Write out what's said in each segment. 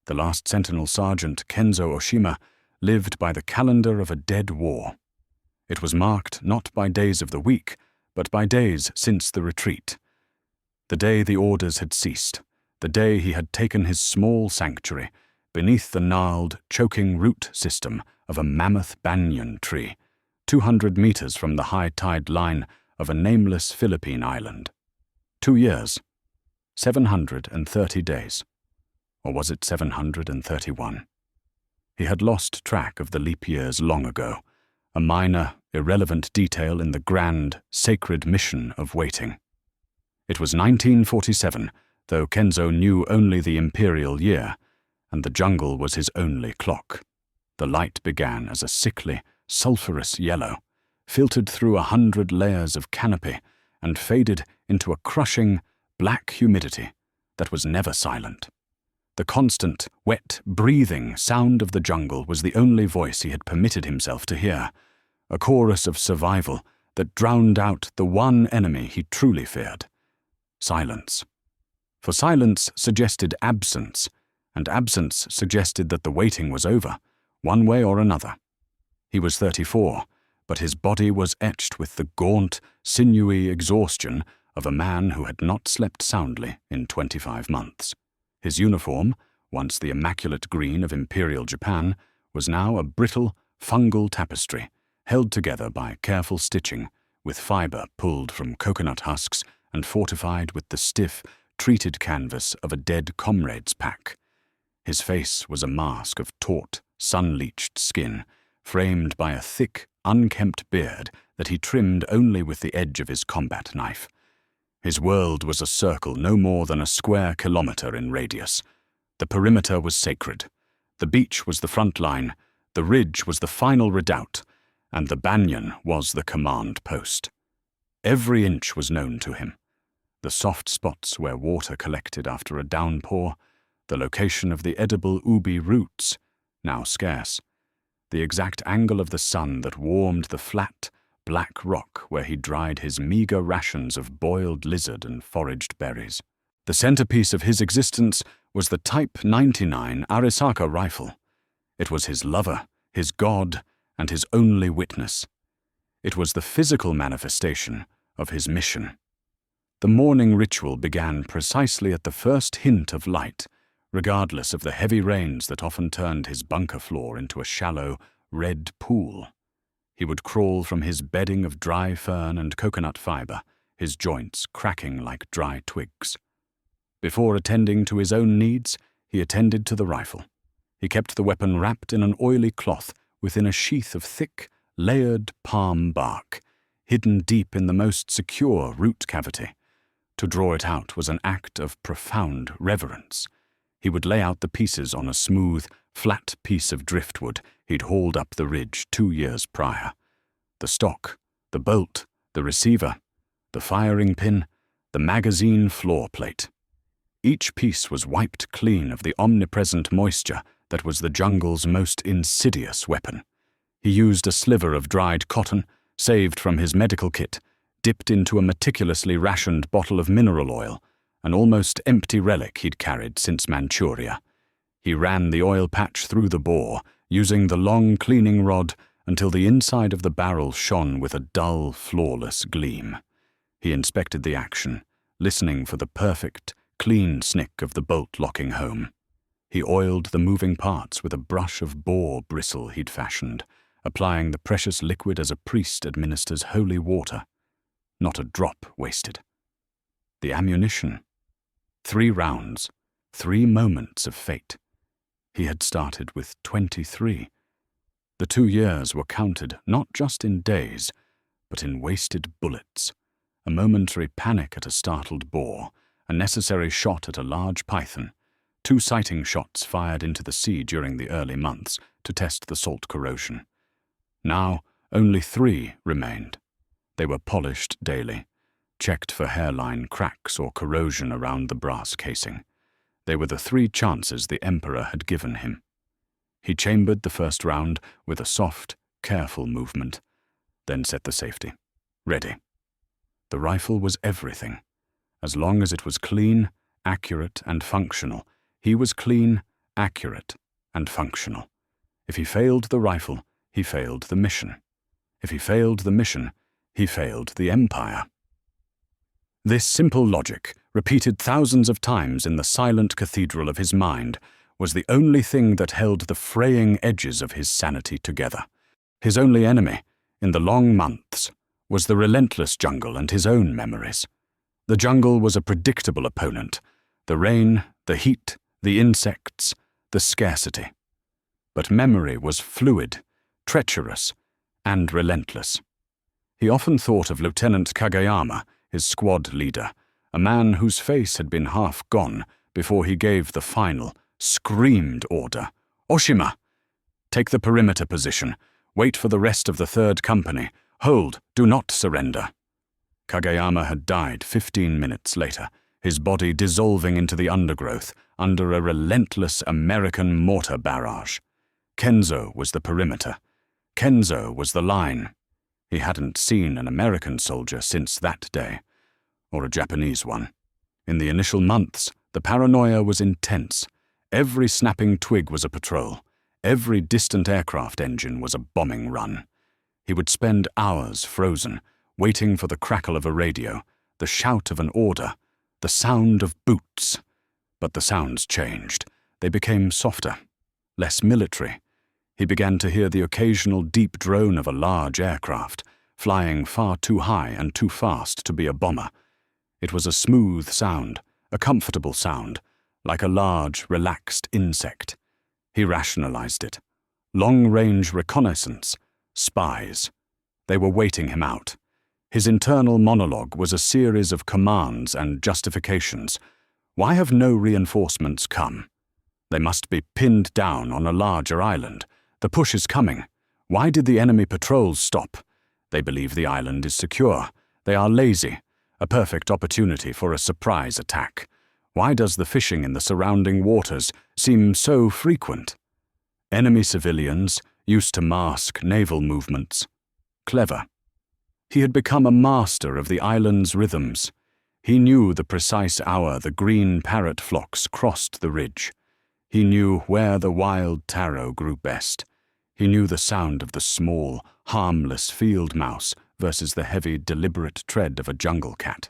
The last Sentinel Sergeant Kenzo Oshima lived by the calendar of a dead war. It was marked not by days of the week, but by days since the retreat. The day the orders had ceased, the day he had taken his small sanctuary beneath the gnarled, choking root system of a mammoth banyan tree, 200 meters from the high tide line of a nameless Philippine island. 2 years, 730 days. Or was it 731? He had lost track of the leap years long ago, a minor, irrelevant detail in the grand, sacred mission of waiting. It was 1947, though Kenzo knew only the imperial year, and the jungle was his only clock. The light began as a sickly, sulphurous yellow, filtered through 100 layers of canopy, and faded into a crushing, black humidity that was never silent. The constant, wet, breathing sound of the jungle was the only voice he had permitted himself to hear, a chorus of survival that drowned out the one enemy he truly feared: silence. For silence suggested absence, and absence suggested that the waiting was over, one way or another. He was 34, but his body was etched with the gaunt, sinewy exhaustion of a man who had not slept soundly in 25 months. His uniform, once the immaculate green of Imperial Japan, was now a brittle, fungal tapestry, held together by careful stitching, with fiber pulled from coconut husks and fortified with the stiff, treated canvas of a dead comrade's pack. His face was a mask of taut, sun-leached skin, framed by a thick, unkempt beard that he trimmed only with the edge of his combat knife. His world was a circle no more than a square kilometer in radius. The perimeter was sacred. The beach was the front line, the ridge was the final redoubt, and the banyan was the command post. Every inch was known to him. The soft spots where water collected after a downpour, the location of the edible ubi roots, now scarce, the exact angle of the sun that warmed the flat, black rock where he dried his meager rations of boiled lizard and foraged berries. The centerpiece of his existence was the Type 99 Arisaka rifle. It was his lover, his god, and his only witness. It was the physical manifestation of his mission. The morning ritual began precisely at the first hint of light, regardless of the heavy rains that often turned his bunker floor into a shallow, red pool. He would crawl from his bedding of dry fern and coconut fiber, his joints cracking like dry twigs. Before attending to his own needs, he attended to the rifle. He kept the weapon wrapped in an oily cloth within a sheath of thick, layered palm bark, hidden deep in the most secure root cavity. To draw it out was an act of profound reverence. He would lay out the pieces on a smooth, flat piece of driftwood he'd hauled up the ridge 2 years prior. The stock, the bolt, the receiver, the firing pin, the magazine floor plate. Each piece was wiped clean of the omnipresent moisture that was the jungle's most insidious weapon. He used a sliver of dried cotton, saved from his medical kit, dipped into a meticulously rationed bottle of mineral oil, an almost empty relic he'd carried since Manchuria. He ran the oil patch through the bore, using the long cleaning rod until the inside of the barrel shone with a dull, flawless gleam. He inspected the action, listening for the perfect, clean snick of the bolt locking home. He oiled the moving parts with a brush of boar bristle he'd fashioned, applying the precious liquid as a priest administers holy water. Not a drop wasted. The ammunition. 3 rounds, 3 moments of fate. He had started with 23. The 2 years were counted not just in days, but in wasted bullets. A momentary panic at a startled boar, a necessary shot at a large python, 2 sighting shots fired into the sea during the early months to test the salt corrosion. Now, only 3 remained. They were polished daily, checked for hairline cracks or corrosion around the brass casing. They were the 3 chances the Emperor had given him. He chambered the first round with a soft, careful movement, then set the safety. Ready. The rifle was everything. As long as it was clean, accurate, and functional, he was clean, accurate, and functional. If he failed the rifle, he failed the mission. If he failed the mission, he failed the empire. This simple logic, repeated thousands of times in the silent cathedral of his mind, was the only thing that held the fraying edges of his sanity together. His only enemy, in the long months, was the relentless jungle and his own memories. The jungle was a predictable opponent: the rain, the heat, the insects, the scarcity. But memory was fluid, treacherous, and relentless. He often thought of Lieutenant Kageyama, his squad leader, a man whose face had been half gone before he gave the final, screamed order. "Oshima! Take the perimeter position. Wait for the rest of the 3rd Company. Hold, do not surrender." Kageyama had died 15 minutes later, his body dissolving into the undergrowth under a relentless American mortar barrage. Kenzo was the perimeter. Kenzo was the line. He hadn't seen an American soldier since that day, or a Japanese one. In the initial months, the paranoia was intense. Every snapping twig was a patrol. Every distant aircraft engine was a bombing run. He would spend hours frozen, waiting for the crackle of a radio, the shout of an order, the sound of boots. But the sounds changed. They became softer, less military. He began to hear the occasional deep drone of a large aircraft, flying far too high and too fast to be a bomber. It was a smooth sound, a comfortable sound, like a large, relaxed insect. He rationalized it. Long-range reconnaissance, spies. They were waiting him out. His internal monologue was a series of commands and justifications. Why have no reinforcements come? They must be pinned down on a larger island. The push is coming. Why did the enemy patrols stop? They believe the island is secure. They are lazy. A perfect opportunity for a surprise attack. Why does the fishing in the surrounding waters seem so frequent? Enemy civilians, used to mask naval movements. Clever. He had become a master of the island's rhythms. He knew the precise hour the green parrot flocks crossed the ridge. He knew where the wild taro grew best. He knew the sound of the small, harmless field mouse versus the heavy, deliberate tread of a jungle cat.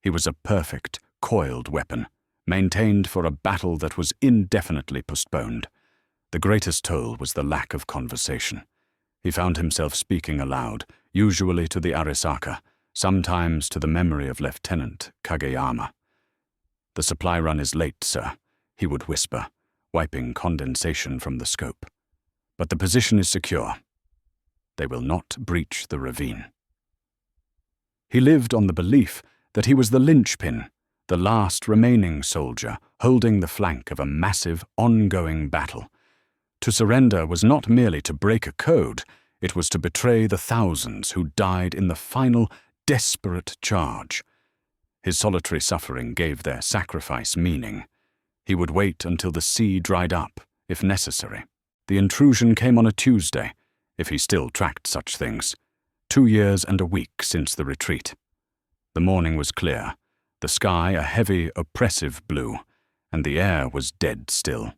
He was a perfect, coiled weapon, maintained for a battle that was indefinitely postponed. The greatest toll was the lack of conversation. He found himself speaking aloud, usually to the Arisaka, sometimes to the memory of Lieutenant Kageyama. "The supply run is late, sir," he would whisper, wiping condensation from the scope. "But the position is secure. They will not breach the ravine." He lived on the belief that he was the linchpin, the last remaining soldier holding the flank of a massive, ongoing battle. To surrender was not merely to break a code, it was to betray the thousands who died in the final, desperate charge. His solitary suffering gave their sacrifice meaning. He would wait until the sea dried up, if necessary. The intrusion came on a Tuesday, if he still tracked such things, 2 years and a week since the retreat. The morning was clear, the sky a heavy, oppressive blue, and the air was dead still.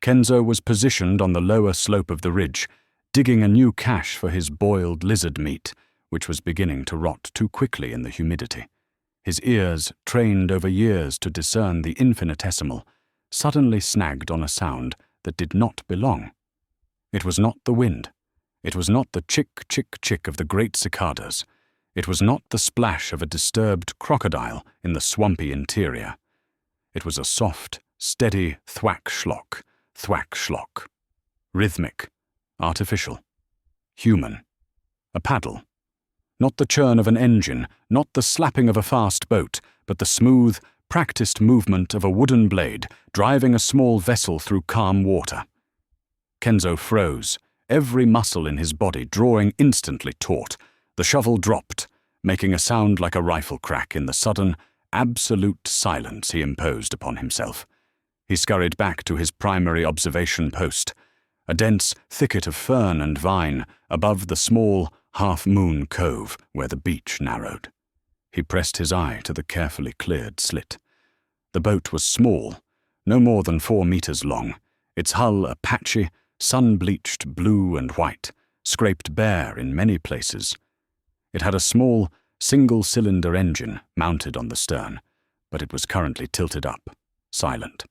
Kenzo was positioned on the lower slope of the ridge, digging a new cache for his boiled lizard meat, which was beginning to rot too quickly in the humidity. His ears, trained over years to discern the infinitesimal, suddenly snagged on a sound that did not belong. It was not the wind. It was not the chick-chick-chick of the great cicadas. It was not the splash of a disturbed crocodile in the swampy interior. It was a soft, steady thwack-schlock, thwack-schlock. Rhythmic, artificial, human. A paddle. Not the churn of an engine, not the slapping of a fast boat, but the smooth, practiced movement of a wooden blade driving a small vessel through calm water. Kenzo froze, every muscle in his body drawing instantly taut. The shovel dropped, making a sound like a rifle crack in the sudden, absolute silence he imposed upon himself. He scurried back to his primary observation post, a dense thicket of fern and vine above the small, half-moon cove where the beach narrowed. He pressed his eye to the carefully cleared slit. The boat was small, no more than 4 meters long, its hull a patchy, sun-bleached blue and white, scraped bare in many places. It had a small, single-cylinder engine mounted on the stern, but it was currently tilted up, silent.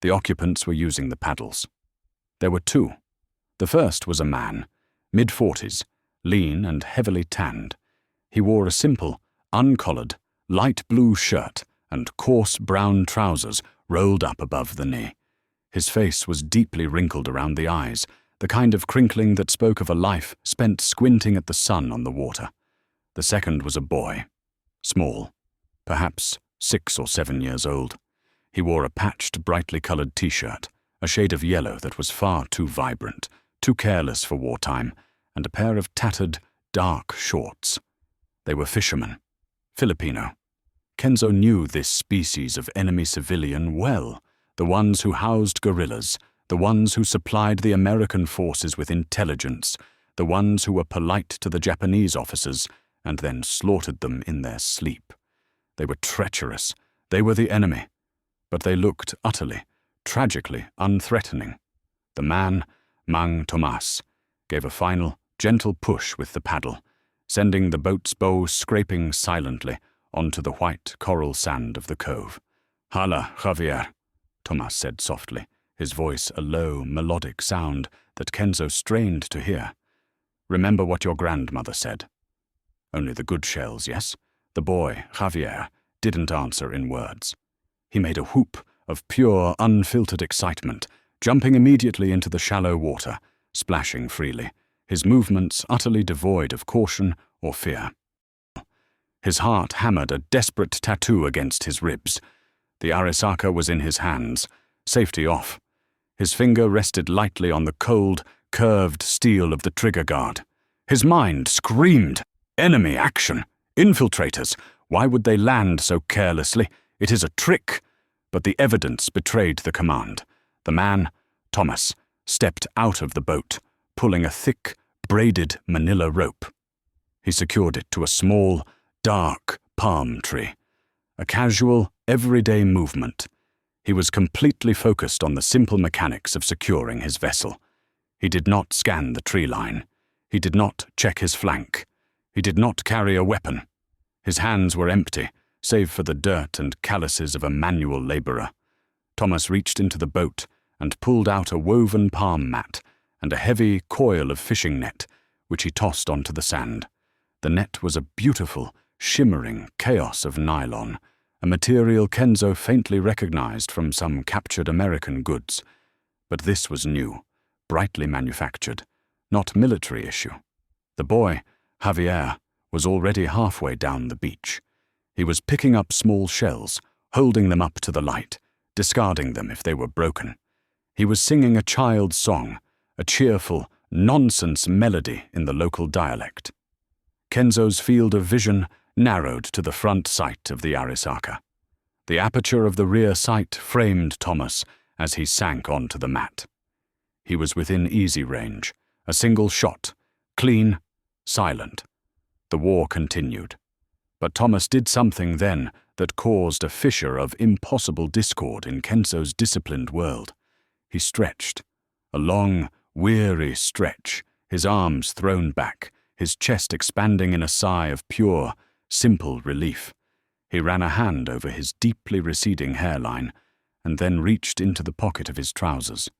The occupants were using the paddles. There were two. The first was a man, mid-40s, lean and heavily tanned. He wore a simple, uncollared, light blue shirt and coarse brown trousers rolled up above the knee. His face was deeply wrinkled around the eyes, the kind of crinkling that spoke of a life spent squinting at the sun on the water. The second was a boy, small, perhaps 6 or 7 years old. He wore a patched, brightly colored t-shirt, a shade of yellow that was far too vibrant, too careless for wartime, and a pair of tattered, dark shorts. They were fishermen, Filipino. Kenzo knew this species of enemy civilian well, the ones who housed guerrillas, the ones who supplied the American forces with intelligence, the ones who were polite to the Japanese officers and then slaughtered them in their sleep. They were treacherous. They were the enemy. But they looked utterly, tragically unthreatening. The man, Mang Tomas, gave a final, gentle push with the paddle, sending the boat's bow scraping silently onto the white coral sand of the cove. "Hala, Javier," Tomas said softly, his voice a low, melodic sound that Kenzo strained to hear. "Remember what your grandmother said." Only the good shells, yes? The boy, Javier, didn't answer in words. He made a whoop of pure, unfiltered excitement, jumping immediately into the shallow water, splashing freely, his movements utterly devoid of caution or fear. His heart hammered a desperate tattoo against his ribs. The Arisaka was in his hands, safety off. His finger rested lightly on the cold, curved steel of the trigger guard. His mind screamed, "Enemy action! Infiltrators! Why would they land so carelessly? It is a trick!" But the evidence betrayed the command. The man, Thomas, stepped out of the boat, pulling a thick, braided manila rope. He secured it to a small, dark palm tree. A casual, everyday movement. He was completely focused on the simple mechanics of securing his vessel. He did not scan the tree line. He did not check his flank. He did not carry a weapon. His hands were empty, save for the dirt and calluses of a manual laborer. Thomas reached into the boat and pulled out a woven palm mat and a heavy coil of fishing net, which he tossed onto the sand. The net was a beautiful, shimmering chaos of nylon, a material Kenzo faintly recognized from some captured American goods. But this was new, brightly manufactured, not military issue. The boy, Javier, was already halfway down the beach. He was picking up small shells, holding them up to the light, discarding them if they were broken. He was singing a child's song, a cheerful, nonsense melody in the local dialect. Kenzo's field of vision narrowed to the front sight of the Arisaka. The aperture of the rear sight framed Thomas as he sank onto the mat. He was within easy range, a single shot, clean, silent. The war continued. But Thomas did something then that caused a fissure of impossible discord in Kenzo's disciplined world. He stretched, a long, weary stretch, his arms thrown back, his chest expanding in a sigh of pure, simple relief. He ran a hand over his deeply receding hairline and then reached into the pocket of his trousers.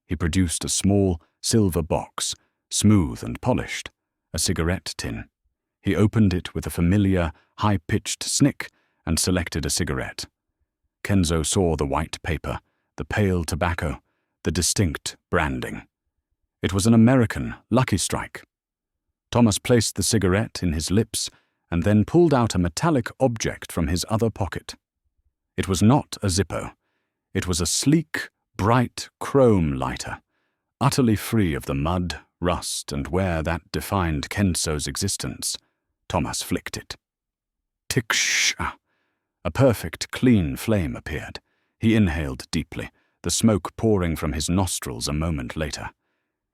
He produced a small silver box, smooth and polished, a cigarette tin. He opened it with a familiar, high-pitched snick and selected a cigarette. Kenzo saw the white paper, the pale tobacco, the distinct branding. It was an American Lucky Strike. Thomas placed the cigarette in his lips and then pulled out a metallic object from his other pocket. It was not a Zippo. It was a sleek, bright chrome lighter, utterly free of the mud, rust, and wear that defined Kenzo's existence. Thomas flicked it. Tick-sh! A perfect, clean flame appeared. He inhaled deeply, the smoke pouring from his nostrils a moment later.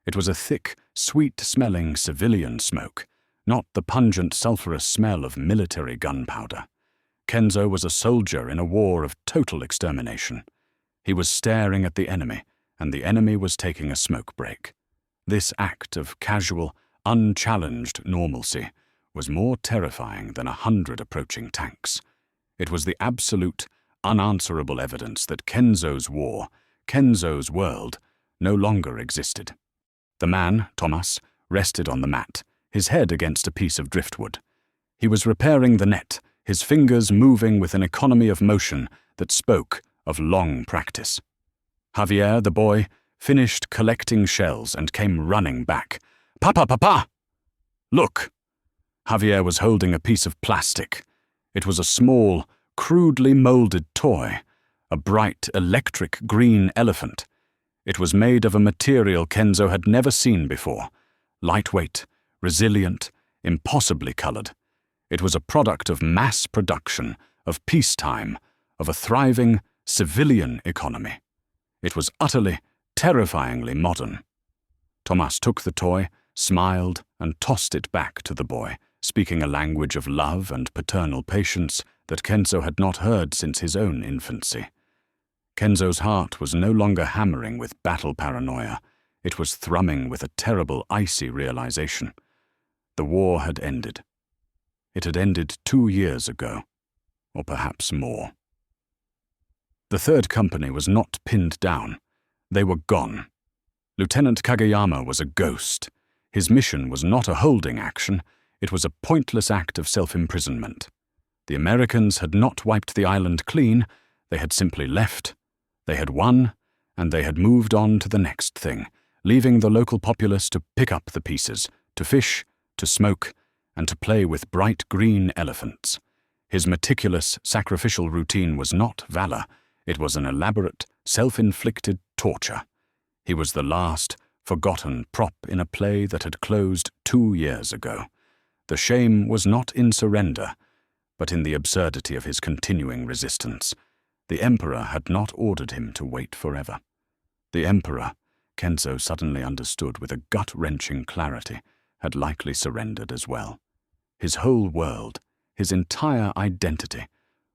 It was a thick, sweet-smelling civilian smoke, not the pungent, sulphurous smell of military gunpowder. Kenzo was a soldier in a war of total extermination. He was staring at the enemy, and the enemy was taking a smoke break. This act of casual, unchallenged normalcy was more terrifying than 100 approaching tanks. It was the absolute, unanswerable evidence that Kenzo's war, Kenzo's world, no longer existed. The man, Thomas, rested on the mat, his head against a piece of driftwood. He was repairing the net, his fingers moving with an economy of motion that spoke of long practice. Javier, the boy, finished collecting shells and came running back. "Papa, papa! Look!" Javier was holding a piece of plastic. It was a small, crudely molded toy, a bright electric green elephant. It was made of a material Kenzo had never seen before, lightweight, resilient, impossibly colored. It was a product of mass production, of peacetime, of a thriving civilian economy. It was utterly, terrifyingly modern. Thomas took the toy, smiled, and tossed it back to the boy, speaking a language of love and paternal patience that Kenzo had not heard since his own infancy. Kenzo's heart was no longer hammering with battle paranoia. It was thrumming with a terrible, icy realization. The war had ended. It had ended 2 years ago, or perhaps more. The third company was not pinned down. They were gone. Lieutenant Kageyama was a ghost. His mission was not a holding action. It was a pointless act of self-imprisonment. The Americans had not wiped the island clean. They had simply left. They had won, and they had moved on to the next thing, leaving the local populace to pick up the pieces, to fish, to smoke, and to play with bright green elephants. His meticulous, sacrificial routine was not valor. It was an elaborate, self-inflicted torture. He was the last, forgotten prop in a play that had closed 2 years ago. The shame was not in surrender, but in the absurdity of his continuing resistance. The Emperor had not ordered him to wait forever. The Emperor, Kenzo suddenly understood with a gut-wrenching clarity, had likely surrendered as well. His whole world, his entire identity,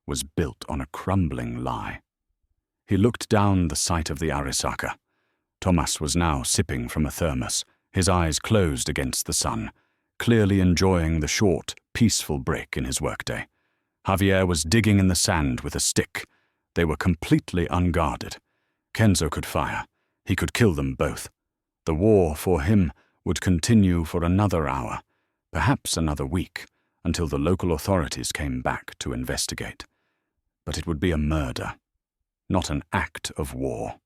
was built on a crumbling lie. He looked down the sight of the Arisaka. Thomas was now sipping from a thermos, his eyes closed against the sun, clearly enjoying the short, peaceful break in his workday. Javier was digging in the sand with a stick. They were completely unguarded. Kenzo could fire. He could kill them both. The war, for him, would continue for another hour, perhaps another week, until the local authorities came back to investigate. But it would be a murder, not an act of war.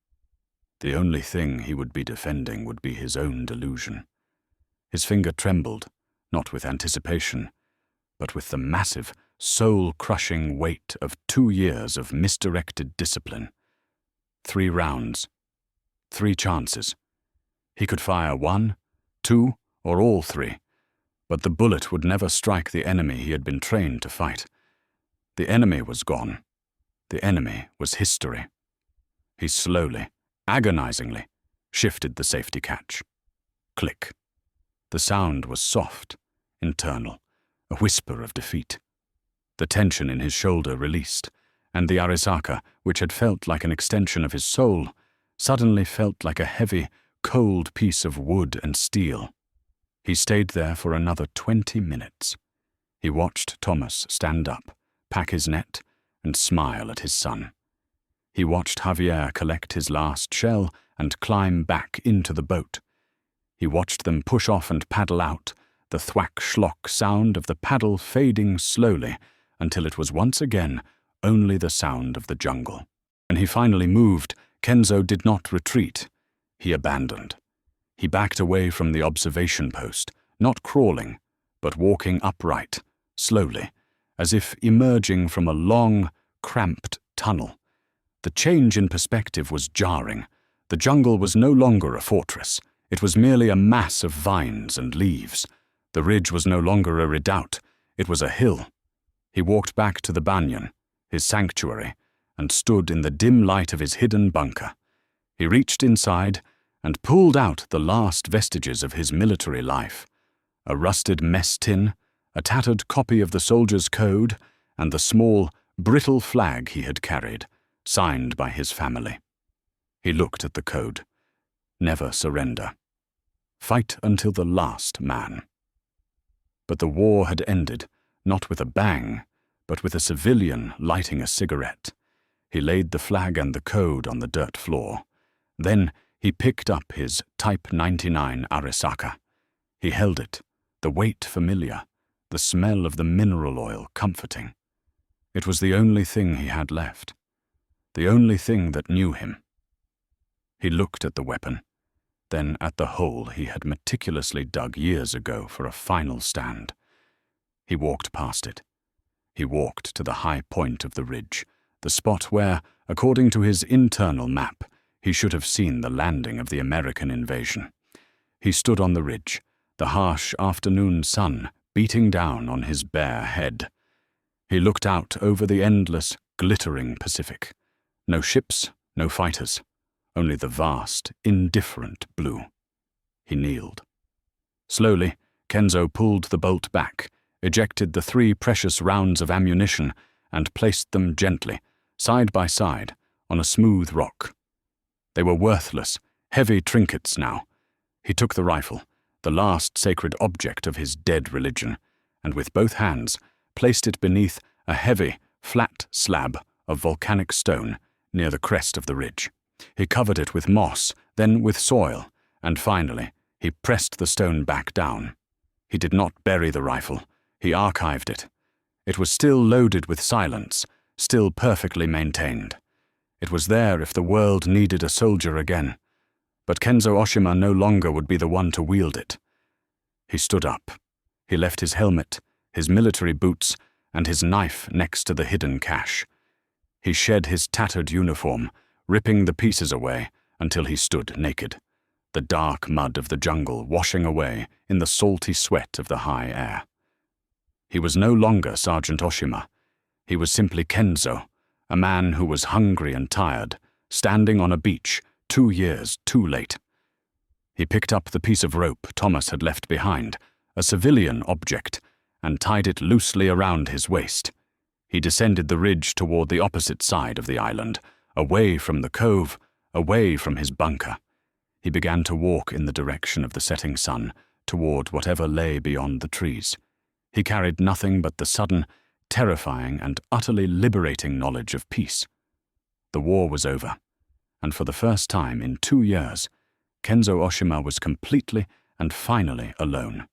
The only thing he would be defending would be his own delusion. His finger trembled, not with anticipation, but with the massive, soul-crushing weight of 2 years of misdirected discipline. 3 rounds, 3 chances. He could fire 1, 2, or all 3, but the bullet would never strike the enemy he had been trained to fight. The enemy was gone. The enemy was history. He slowly, agonizingly, shifted the safety catch. Click. The sound was soft, internal, a whisper of defeat. The tension in his shoulder released, and the Arisaka, which had felt like an extension of his soul, suddenly felt like a heavy, cold piece of wood and steel. He stayed there for another 20 minutes. He watched Thomas stand up, pack his net, and smile at his son. He watched Javier collect his last shell and climb back into the boat. He watched them push off and paddle out, the thwack-schlock sound of the paddle fading slowly until it was once again only the sound of the jungle. When he finally moved, Kenzo did not retreat. He abandoned. He backed away from the observation post, not crawling, but walking upright, slowly, as if emerging from a long, cramped tunnel. The change in perspective was jarring. The jungle was no longer a fortress. It was merely a mass of vines and leaves. The ridge was no longer a redoubt. It was a hill. He walked back to the banyan, his sanctuary, and stood in the dim light of his hidden bunker. He reached inside and pulled out the last vestiges of his military life: a rusted mess tin, a tattered copy of the soldier's code, and the small, brittle flag he had carried, signed by his family. He looked at the code, Never surrender. Fight until the last man. But the war had ended, not with a bang, but with a civilian lighting a cigarette. He laid the flag and the code on the dirt floor. Then he picked up his Type 99 Arisaka. He held it, the weight familiar, the smell of the mineral oil comforting. It was the only thing he had left, the only thing that knew him. He looked at the weapon, then at the hole he had meticulously dug years ago for a final stand. He walked past it. He walked to the high point of the ridge, the spot where, according to his internal map, he should have seen the landing of the American invasion. He stood on the ridge, the harsh afternoon sun beating down on his bare head. He looked out over the endless, glittering Pacific. No ships, no fighters, only the vast, indifferent blue. He kneeled. Slowly, Kenzo pulled the bolt back, ejected the 3 precious rounds of ammunition, and placed them gently, side by side, on a smooth rock. They were worthless, heavy trinkets now. He took the rifle, the last sacred object of his dead religion, and with both hands placed it beneath a heavy, flat slab of volcanic stone near the crest of the ridge. He covered it with moss, then with soil, and finally he pressed the stone back down. He did not bury the rifle. He archived it. It was still loaded with silence, still perfectly maintained. It was there if the world needed a soldier again. But Kenzo Oshima no longer would be the one to wield it. He stood up. He left his helmet, his military boots, and his knife next to the hidden cache. He shed his tattered uniform, ripping the pieces away until he stood naked, the dark mud of the jungle washing away in the salty sweat of the high air. He was no longer Sergeant Oshima. He was simply Kenzo, a man who was hungry and tired, standing on a beach 2 years too late. He picked up the piece of rope Thomas had left behind, a civilian object, and tied it loosely around his waist. He descended the ridge toward the opposite side of the island, away from the cove, away from his bunker. He began to walk in the direction of the setting sun, toward whatever lay beyond the trees. He carried nothing but the sudden, terrifying and utterly liberating knowledge of peace. The war was over, and for the first time in 2 years, Kenzo Oshima was completely and finally alone.